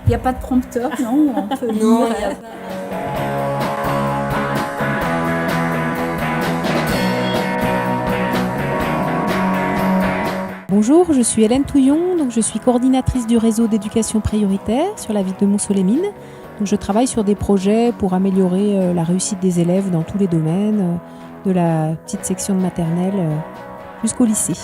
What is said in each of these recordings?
Il n'y a pas de prompteur, non? On peut Non, lire. il y a pas. Bonjour, je suis Hélène Touillon, donc je suis coordinatrice du réseau d'éducation prioritaire sur la ville de Montceau-les-Mines. Donc je travaille sur des projets pour améliorer la réussite des élèves dans tous les domaines, de la petite section de maternelle jusqu'au lycée.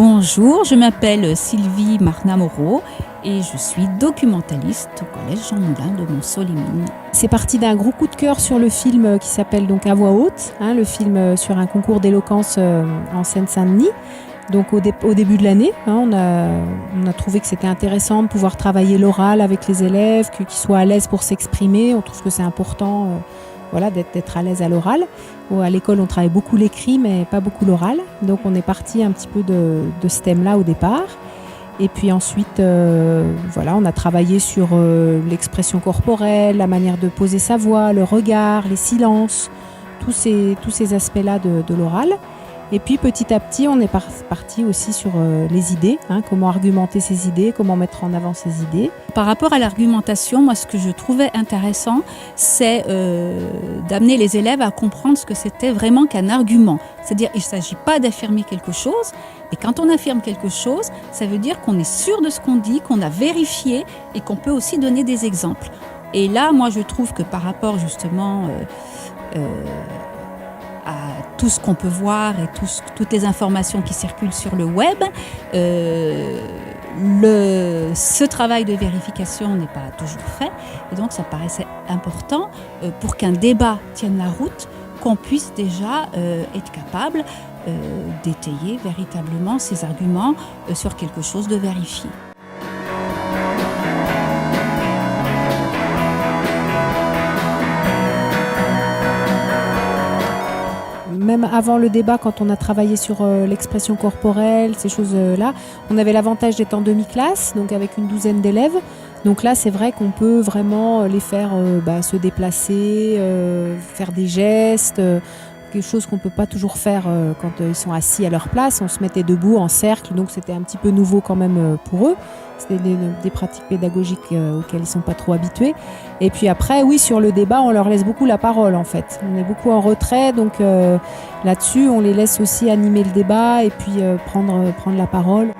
Bonjour, je m'appelle Sylvie Marna-Moreau et je suis documentaliste au collège Jean Moulin de Montceau-les-Mines. C'est parti d'un gros coup de cœur sur le film qui s'appelle donc À voix haute, le film sur un concours d'éloquence en Seine-Saint-Denis. Donc au début de l'année, on a trouvé que c'était intéressant de pouvoir travailler l'oral avec les élèves, qu'ils soient à l'aise pour s'exprimer. On trouve que c'est important d'être à l'aise à l'oral. À l'école, on travaille beaucoup l'écrit, mais pas beaucoup l'oral. Donc on est parti un petit peu de ce thème-là au départ. Et puis ensuite, on a travaillé sur l'expression corporelle, la manière de poser sa voix, le regard, les silences, tous ces aspects-là de l'oral. Et puis petit à petit, on est parti aussi sur les idées, comment argumenter ses idées, comment mettre en avant ses idées. Par rapport à l'argumentation, moi ce que je trouvais intéressant, c'est d'amener les élèves à comprendre ce que c'était vraiment qu'un argument. C'est-à-dire il ne s'agit pas d'affirmer quelque chose, et quand on affirme quelque chose, ça veut dire qu'on est sûr de ce qu'on dit, qu'on a vérifié et qu'on peut aussi donner des exemples. Et là, moi je trouve que par rapport justement à tout ce qu'on peut voir et toutes les informations qui circulent sur le web, ce travail de vérification n'est pas toujours fait. Et donc ça paraissait important pour qu'un débat tienne la route, qu'on puisse déjà être capable d'étayer véritablement ces arguments sur quelque chose de vérifié. Même avant le débat, quand on a travaillé sur l'expression corporelle, ces choses-là, on avait l'avantage d'être en demi-classe, donc avec une douzaine d'élèves. Donc là, c'est vrai qu'on peut vraiment les faire se déplacer, faire des gestes, quelque chose qu'on ne peut pas toujours faire quand ils sont assis à leur place. On se mettait debout en cercle, donc c'était un petit peu nouveau quand même pour eux. C'était des pratiques pédagogiques auxquelles ils ne sont pas trop habitués. Et puis après, oui, sur le débat, on leur laisse beaucoup la parole en fait. On est beaucoup en retrait, donc là-dessus, on les laisse aussi animer le débat et puis prendre la parole.